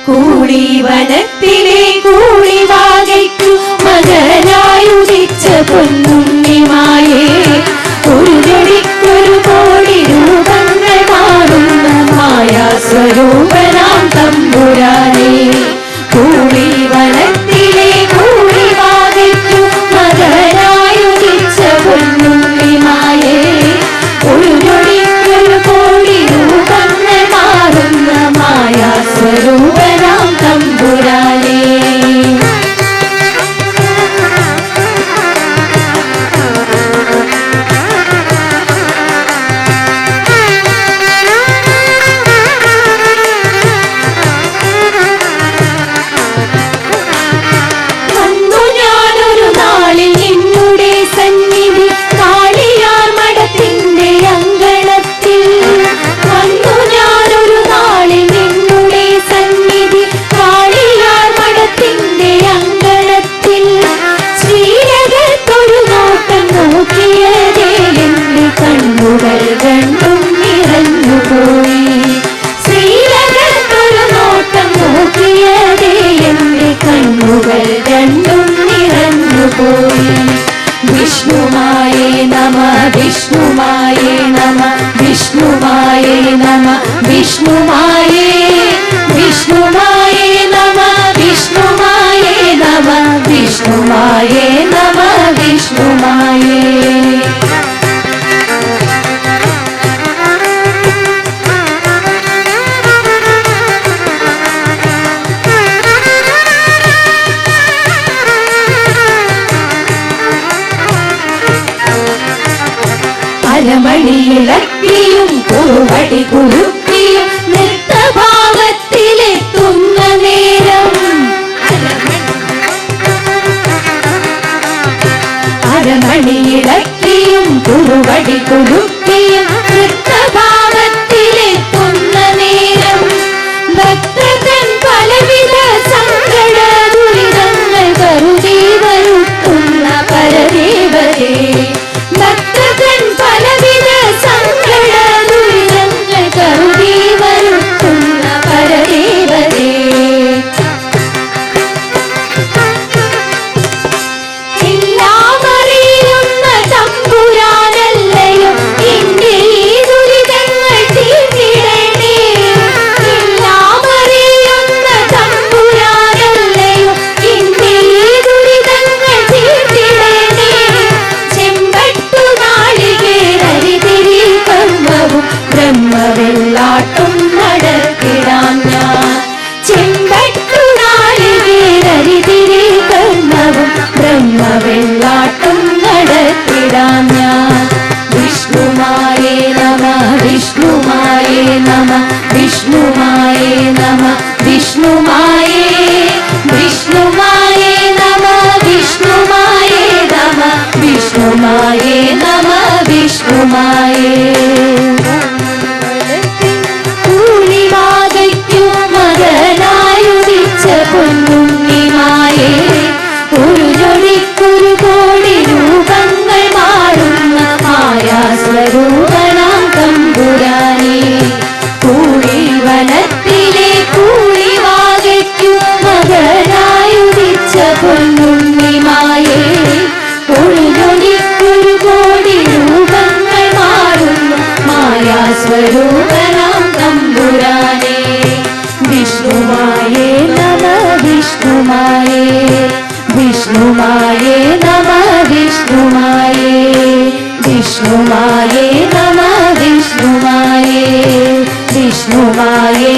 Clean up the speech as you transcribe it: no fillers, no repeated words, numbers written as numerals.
കൂളിവനത്തിലെ കൂളിവാകയ്ക്കു മകനായുദിച്ച പൊന്നുണ്ണിമായേ, ഒരു ജടിക്കൊരു കോടി രൂപങ്ങൾ മാറുന്ന മായാസ്വരൂപനാം തമ്പുരാനേ. കൂളിവനത്തിലെ കൂളിവാകയ്ക്കു മകനായുദിച്ച പൊന്നുണ്ണിമായേ, ഒരു ജടിക്കൊരു കോടി രൂപങ്ങൾ മാറുന്ന മായാസ്വരൂപനാം തമ്പുരാനേ. വിഷ്ണുമായേ നമ വിഷ്ണുമായേ നമ വിഷ്ണുമായേ നമ വിഷ്ണുമായേ വിഷ്ണുമായേ നമ വിഷ്ണുമായേ നമ വിഷ്ണുമായേ നമ വിഷ്ണുമായേ. അരമണിയിളക്കിയും കുറുവടി കുലുക്കിയും നൃത്തഭാവത്തിലെത്തുന്ന നേരം, അരമണിയിളക്കിയും കുറുവടി കുലുക്കിയും നൃത്തഭാവത്തിലെത്തുന്ന നേരം, ഭക്തൻ പലവിധ സങ്കട ദുരിതങ്ങൾ കരുതി വരുത്തുന്ന പരദേവരേ. ഭക്തൻ പലവിധ സങ്കട ദുരിതങ്ങൾ കരുതി വരുത്തുന്ന പരദേവരേ. എല്ലാം അറിയുന്ന തമ്പുരാനല്ലയോ എന്റെ ഈ ദുരിതങ്ങൾ തീർത്തിടണേ. എല്ലാം അറിയുന്ന തമ്പുരാനല്ലയോ എന്റെ ഈ ദുരിതങ്ങൾ തീർത്തിടണേ. ചെമ്പട്ടു നാളികേരരിതിരി കർമ്മവും ബ്രഹ്മവെള്ളാട്ടും നടത്തിടാൻ ഞാൻ. ചെമ്പട്ടു നാളികേരരിതിരി കർമ്മവും ബ്രഹ്മവെള്ളാട്ടും നടത്തിടാൻ ഞാൻ. വിഷ്ണുമായേ നമ വിഷ്ണുമായേ നമ വിഷ്ണുമായേ നമ വിഷ്ണുമായേ വിഷ്ണുമായേ നമ വിഷ്ണുമായേ നമ വിഷ്ണുമായേ നമ വിഷ്ണുമായേ. കൂളിവാകയ്ക്കു മകനായുദിച്ച പൊന്നുണ്ണിമായേ, ഒരു ജോലിക്കൊരു കോടി രൂപങ്ങൾ മാറുന്ന മായാസ്വരൂപനാം തമ്പുരാനേ. കൂളിവനത്തിലെ കൂളിവാകയ്ക്കു മകനായുദിച്ച പൊന്നുണ്ണിമായേ, ഒരു ജോലിക്കൊരു കോടി രൂപങ്ങൾ മാറുന്ന മായാസ്വരൂപനാം തമ്പുരാനേ. വിഷ്ണുമായേ നമ വിഷ്ണുമായേ വിഷ്ണുമായേ നമ വിഷ്ണുമായേ വിഷ്ണുമായേ നമ വിഷ്ണുമായേ വിഷ്ണുമായേ